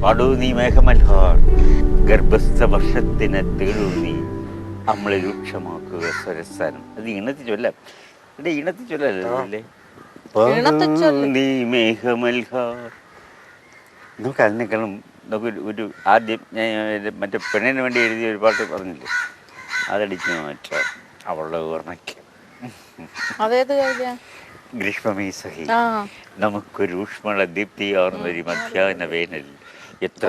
പാടൂ നീ മേഘമൽഹാർ, ഗർഭസ്ഥ വർഷത്തിന് തേടൂ നീ അമ്മളെ രൂക്ഷമാക്കുക സ്വരസ്ഥാനം. അത് ഈണത്തിൽ ചൊല്ലാം. ഇവിടെ ഈണത്തിൽ ചൊല്ലല്ലേ? പാടൂ നീ മേഘമൽഹാർ. നമുക്ക് അതിനേക്കാളും നമുക്ക് ഒരു ആദ്യം ഞാൻ മറ്റേ പെണ്ണിന് വേണ്ടി എഴുതിയ ഒരു പാട്ട് പറഞ്ഞില്ലേ, അതടിച്ച് മാറ്റാം അവളുടെ ഓർമ്മയ്ക്ക്. ഗ്രീഷ്മമേ സഹി നമുക്കൊരു ഊഷ്മള ദീപ്തിയാർന്നൊരു മധ്യാഹ്ന വേനൽ. എത്ര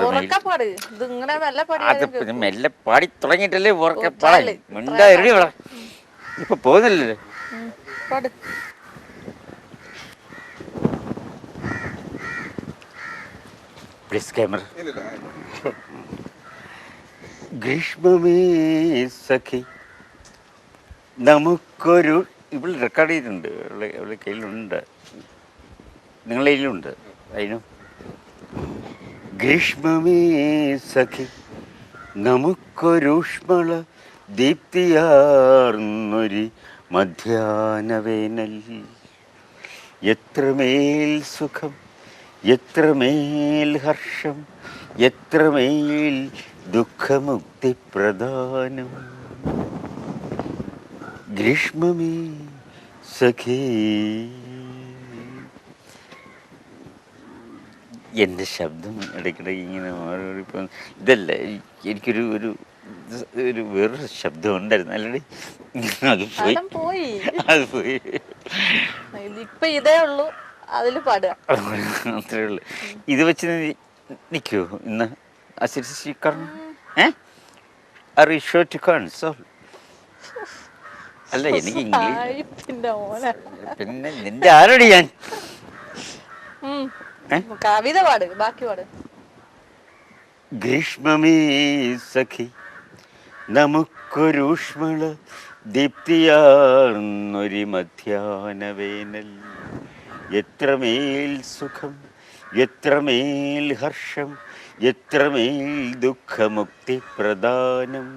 മെല്ലെ പാടി തുടങ്ങിയിട്ടല്ലേ ഉറക്കെ പാടി മിണ്ടായി ഇപ്പൊ പോകുന്നില്ലല്ലേ. Please camera. ഗ്രീഷ്മമേ സഖി നമുക്കൊരു, ഇവിടെ റെക്കോർഡ് ചെയ്തിട്ടുണ്ട്, അവളുടെ കയ്യിലുണ്ട്, നിങ്ങളുടെ കയ്യിലുണ്ട്. അതിനും ഗ്രീഷ്മമേ സഖി നമുക്കൊരൂഷ്മള ദീപ്തിയാർന്നൊരു മധ്യാഹ്ന വേനൽ. എത്രമേൽ സുഖം, എത്രമേൽ ഹർഷം, എത്രമേൽ ദുഃഖമുക്തി പ്രദാനം. ഗ്രീഷ്മമേ സഖി. എൻ്റെ ശബ്ദം ഇടയ്ക്കിടയ്ക്ക് ഇങ്ങനെ മാറിപ്പോൾ ഇതല്ല, എനിക്കൊരു ഒരു ഒരു വേറൊരു ശബ്ദം ഉണ്ടായിരുന്നു അല്ലേ, അത് പോയി അത് പോയി. അത്രേ ഉള്ളു. ഇത് വെച്ച് നിൽക്കുമോ ഇന്ന്? അല്ല എനിക്ക് ഇംഗ്ലീഷ് പിന്നെ നിന്റെ ആരോട് ഞാൻ കവിത പാട്, ബാക്കി പാട്. ഗ്രീഷ്മമേ സഖി നമുക്കൊരൂഷ്മള ദീപ്തിയാർന്നൊരു മധ്യാഹ്ന വേനൽ. എത്രമേൽ സുഖം, എത്രമേൽ ഹർഷം, എത്രമേൽ ദുഃഖമുക്തി പ്രദാനം.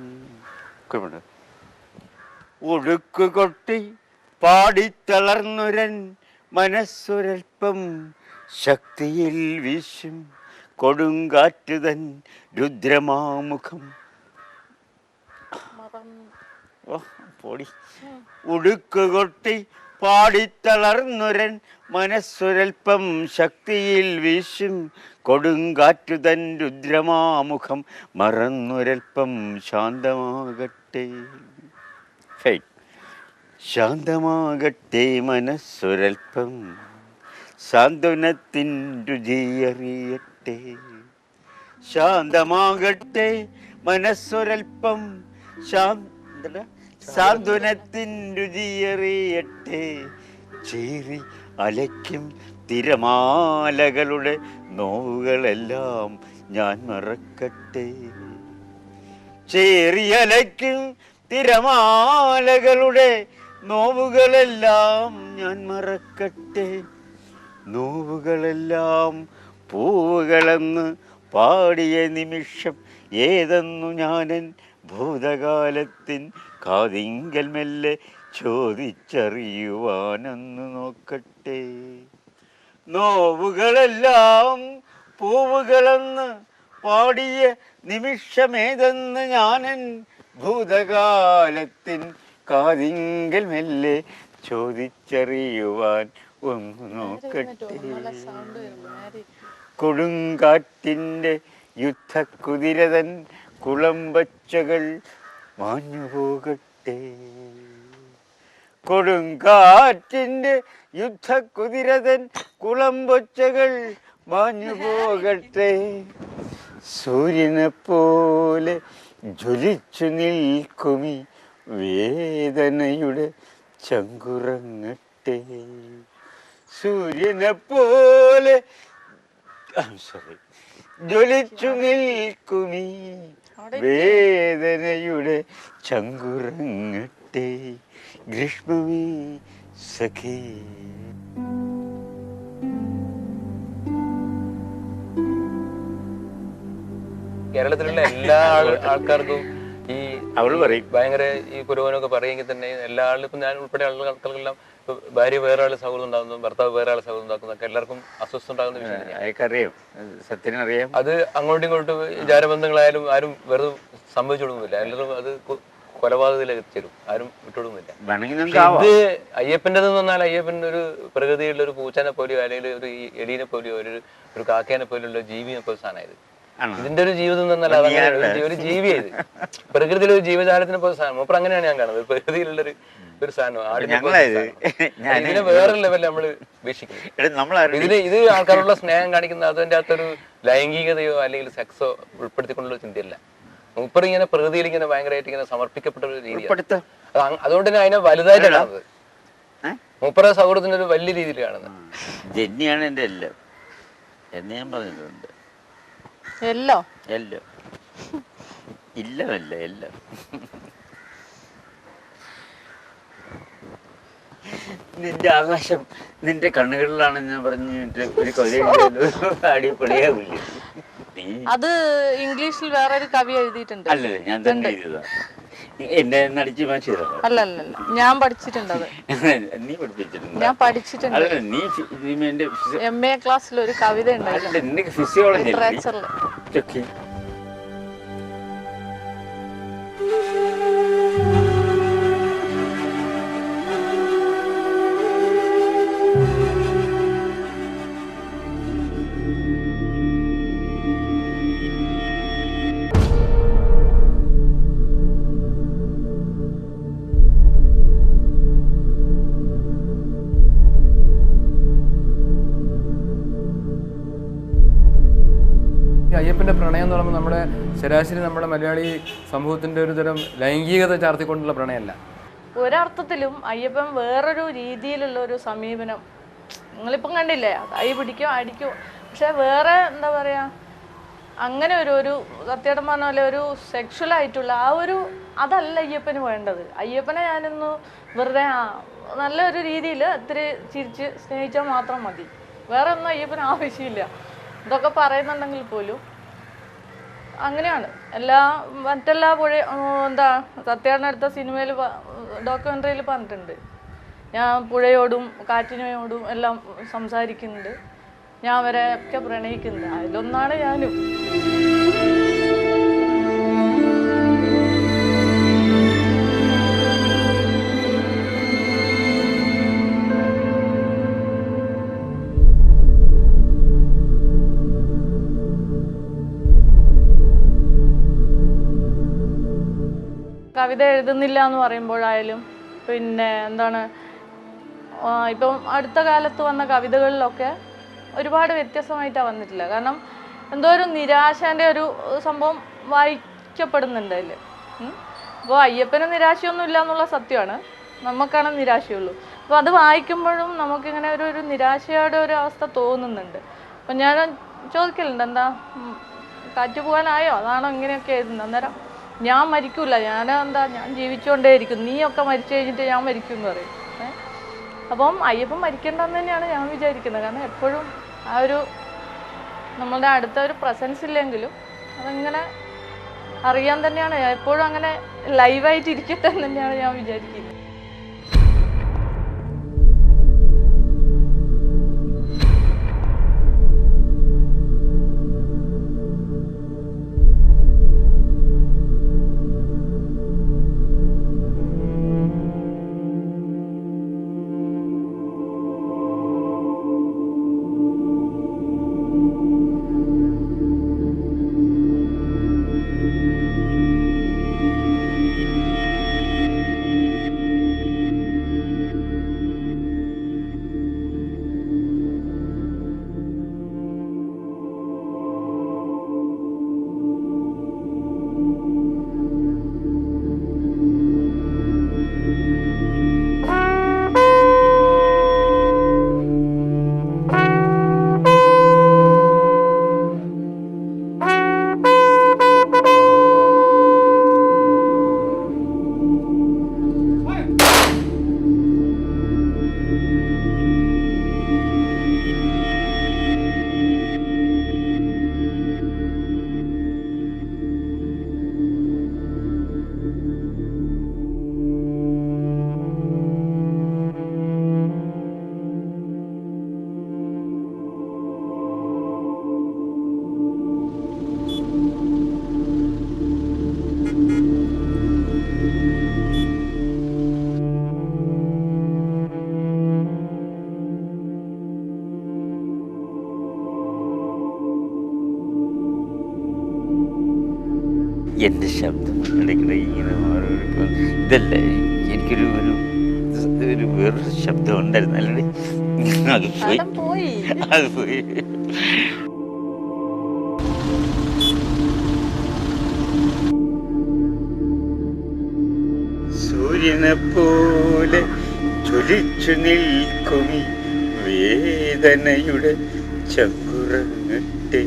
ഒഴുക്കുകൊട്ടി പാടിത്തളർന്നൊരൻ മനസ്സൊരൽപ്പം ശക്തിയിൽ വീശും കൊടുങ്കാറ്റുതൻ രുദ്രമാമുഖം. പൊടി. ഉടുക്കുകൊട്ടി പാടിത്തളർന്നൊരൻ മനസ്സൊരൽപ്പം ശക്തിയിൽ വീശും കൊടുങ്കാറ്റുതൻ രുദ്രമാമുഖം. മറന്നൊരൽപ്പം ശാന്തമാകട്ടെ, ശാന്തമാകട്ടെ മനസ്സൊരൽപ്പം, സാന്ത്വനത്തിൻ രുചിയറിയട്ടെ. ശാന്തമാകട്ടെ മനസ്സൊരൽപ്പം, സാന്ത്വനത്തിൻ രുചിയറിയട്ടെ. ചേരി അലയ്ക്കും തിരമാലകളുടെ നോവുകളെല്ലാം ഞാൻ മറക്കട്ടെ. ചേറിയലയ്ക്കും തിരമാലകളുടെ നോവുകളെല്ലാം ഞാൻ മറക്കട്ടെ. നോവുകളെല്ലാം പൂവുകളെന്ന് പാടിയ നിമിഷം ഏതെന്നു ഞാനൻ ഭൂതകാലത്തിൻ കാതിങ്കൽ മെല്ലെ ചോദിച്ചറിയുവാനെന്ന് നോക്കട്ടെ. നോവുകളെല്ലാം പൂവുകളെന്ന് പാടിയ നിമിഷമേതെന്ന് ഞാനൻ ഭൂതകാലത്തിൻ കാതിങ്കൽ മെല്ലെ ചോദിച്ചറിയുവാൻ ഒന്ന് നോക്കട്ടെ. കൊടുങ്കാറ്റിൻ്റെ യുദ്ധക്കുതിരതൻ കുളമ്പച്ചകൾ മാഞ്ഞുപോകട്ടെ. കൊടുങ്കാറ്റിൻ്റെ യുദ്ധക്കുതിരതൻ കുളമ്പൊച്ചകൾ മാഞ്ഞുപോകട്ടെ. സൂര്യനെ പോലെ ജ്വലിച്ചു നിൽക്കുമി വേദനയുടെ ചങ്കുറങ്ങട്ടെ. സൂര്യനെ പോലെ ജ്വലിച്ചു നിൽക്കുമീ വേദനയുടെ ചങ്കുറങ്ങട്ടെ. ഗ്രീഷ്മമേ സഖി. കേരളത്തിലുള്ള എല്ലാ ആൾക്കാർക്കും ഈ അവള് പറയും ഭയങ്കര ഈ പുരോഗമനമൊക്കെ പറയുമെങ്കിൽ തന്നെ എല്ലാ ആളും, ഇപ്പം ഞാൻ ഉൾപ്പെടെ ആളുകൾക്കെല്ലാം ഇപ്പൊ ഭാര്യ വേറെ ആളെ സൗഹൃദം ഉണ്ടാകുന്നു, ഭർത്താവ് വേറെ ആളെ സൗഹൃദം ഉണ്ടാക്കുന്നതൊക്കെ എല്ലാവർക്കും അസ്വസ്ഥ ഉണ്ടാകുന്ന വിഷയം തന്നെയാണ്. അയാൾക്കറിയാം, സത്യനറിയാം. അത് അങ്ങോട്ടും ഇങ്ങോട്ടും വിചാരബന്ധങ്ങളായാലും ആരും വെറുതെ സംഭവിച്ചു കൊടുക്കുന്നില്ല. എല്ലാവരും അത് കൊലപാതകത്തിലേക്ക് എത്തിച്ചേരും, ആരും വിട്ടുകൊടുക്കുന്നില്ല. ഇത് അയ്യപ്പൻ്റെതെന്ന് പറഞ്ഞാൽ അയ്യപ്പൻ ഒരു പ്രകൃതിയുള്ള ഒരു പൂച്ചനെ പോലെയോ അല്ലെങ്കിൽ ഒരു എലീനെ പോലെയോ ഒരു കാക്കേനെ പോലെയുള്ള ജീവിനെ പോലെ സാധനമായത്. ഇതിന്റെ ഒരു ജീവിതം എന്ന് പറഞ്ഞാൽ അതങ്ങനെ ഒരു ജീവിയായത്, പ്രകൃതിയിലെ ഒരു ജീവജാലത്തിനെ പോലെ സാധനം. മൂപ്പർ അങ്ങനെയാണ് ഞാൻ കാണുന്നത്, പ്രകൃതിയിലുള്ളൊരു ഒരു സാധനം. ഇതിനെ വേറെ ലെവലിൽ നമ്മള് വീക്ഷിക്കുന്നത്. ഇത് ആൾക്കാരുള്ള സ്നേഹം കാണിക്കുന്ന അതിന്റെ അകത്തൊരു ലൈംഗികതയോ അല്ലെങ്കിൽ സെക്സോ ഉൾപ്പെടുത്തിക്കൊണ്ടുള്ള ചിന്തയല്ല. മൂപ്പർ ഇങ്ങനെ പ്രകൃതിയിൽ ഇങ്ങനെ ഭയങ്കരമായിട്ട് ഇങ്ങനെ സമർപ്പിക്കപ്പെട്ട ഒരു രീതിയാണ്. അതുകൊണ്ട് തന്നെ അതിനെ വലുതായിട്ട് കാണുന്നത്. മൂപ്പറ സൗഹൃദത്തിന്റെ ഒരു വലിയ രീതിയിൽ കാണുന്നത്. ജെന്നിയാണ് എന്റെ എല്ലാം എന്ന് ഞാൻ പറഞ്ഞിട്ടുണ്ട്. എല്ലാം എല്ലാം ഇല്ലമല്ല എല്ലാം. നിന്റെ ആകാശം നിന്റെ കണ്ണുകളിലാണെന്ന് ഞാൻ പറഞ്ഞിട്ട് ഒരു കവിത അടിപൊളിയാവില്ല. അത് ഇംഗ്ലീഷിൽ വേറൊരു കവി എഴുതിയിട്ടുണ്ട്. അല്ലേ, ഞാൻ തന്നെ എഴുതിയതാ. എന്നെ നടിച്ച് മാച്ച് ചെയ്തോ? അല്ല, ഞാൻ പഠിച്ചിട്ടുണ്ട്. അത് നീ പഠിപ്പിച്ചിട്ടുണ്ട്? ഞാൻ പഠിച്ചിട്ടുണ്ട്. അല്ല, നീ MA ക്ലാസ്സിൽ ഒരു കവിത ഉണ്ടായിരുന്നു, നിനക്ക് ഫിസിയോളജി ലിറ്ററേച്ചറിൽ. അയ്യപ്പന്റെ പ്രണയം എന്ന് പറയുമ്പോൾ നമ്മുടെ ശരാശരി നമ്മുടെ മലയാളി സമൂഹത്തിന്റെ ഒരു തരം ലൈംഗികത ചാർത്തിക്കൊണ്ടുള്ള പ്രണയമല്ല. ഒരർത്ഥത്തിലും അയ്യപ്പൻ വേറൊരു രീതിയിലുള്ള ഒരു സമീപനം നിങ്ങളിപ്പം കണ്ടില്ലേ, കൈ പിടിക്കോ അടിക്കോ, പക്ഷെ വേറെ എന്താ പറയാ, അങ്ങനെ ഒരു സത്യേട്ടൻ പറഞ്ഞ പോലെ ഒരു സെക്ഷൽ ആയിട്ടുള്ള അതല്ല അയ്യപ്പന് വേണ്ടത്. അയ്യപ്പനെ ഞാനൊന്ന് വെറുതെ നല്ലൊരു രീതിയിൽ ഇത്തിരി ചിരിച്ച് സ്നേഹിച്ചാൽ മാത്രം മതി, വേറെ ഒന്നും അയ്യപ്പന് ആവശ്യമില്ല. ഇതൊക്കെ പറയുന്നുണ്ടെങ്കിൽ പോലും അങ്ങനെയാണ്. മറ്റെല്ലാ സത്യേട്ടനടുത്ത സിനിമയിൽ ഡോക്യുമെൻ്ററിയിൽ പറഞ്ഞിട്ടുണ്ട്, ഞാൻ പുഴയോടും കാറ്റിനോടും എല്ലാം സംസാരിക്കുന്നുണ്ട്, ഞാൻ അവരെ ഒക്കെ പ്രണയിക്കുന്നുണ്ട്. അതിലൊന്നാണ് ഞാനും. കവിത എഴുതുന്നില്ല എന്ന് പറയുമ്പോഴായാലും പിന്നെ ഇപ്പം അടുത്ത കാലത്ത് വന്ന കവിതകളിലൊക്കെ ഒരുപാട് വ്യത്യസ്തമായിട്ടാണ് വന്നിട്ടില്ല. കാരണം എന്തോ ഒരു നിരാശേൻ്റെ ഒരു സംഭവം വായിക്കപ്പെടുന്നുണ്ട് അതിൽ. അപ്പോൾ അയ്യപ്പന് നിരാശയൊന്നും ഇല്ല എന്നുള്ള സത്യമാണ്, നമുക്കാണ് നിരാശയുള്ളൂ. അപ്പോൾ അത് വായിക്കുമ്പോഴും നമുക്കിങ്ങനെ ഒരു നിരാശയുടെ ഒരു അവസ്ഥ തോന്നുന്നുണ്ട്. അപ്പം ഞാൻ ചോദിക്കലുണ്ട്, എന്താ കാറ്റ് പോകാനായോ, അതാണോ ഇങ്ങനെയൊക്കെ എഴുതുന്നത്? അന്നേരം ഞാൻ മരിക്കൂല, ഞാൻ ജീവിച്ചുകൊണ്ടേ ഇരിക്കും, നീയൊക്കെ മരിച്ചു കഴിഞ്ഞിട്ട് ഞാൻ മരിക്കും എന്ന് പറയും. അപ്പം അയ്യപ്പൻ മരിക്കേണ്ടെന്ന് തന്നെയാണ് ഞാൻ വിചാരിക്കുന്നത്. കാരണം എപ്പോഴും നമ്മളുടെ അടുത്ത ഒരു പ്രസൻസ് ഇല്ലെങ്കിലും അതങ്ങനെ അറിയാൻ തന്നെയാണ് എപ്പോഴും അങ്ങനെ ലൈവായിട്ട് ഇരിക്കട്ടെ എന്ന് തന്നെയാണ് ഞാൻ വിചാരിക്കുന്നത്. എൻ്റെ ശബ്ദം ഇടയ്ക്കിടെ ഇങ്ങനെ മാറിയപ്പോൾ ഇതല്ല എനിക്കൊരു ഒരു ഒരു വേറൊരു ശബ്ദം ഉണ്ടായിരുന്നു അല്ലേ അത് പോയി സ്ഥലം പോയി. അത് പോയി. സൂര്യനെ പോലെ ജ്വലിച്ചു നിൽക്കുമി വേദനയുടെ ചങ്കുറങ്ങട്ടെ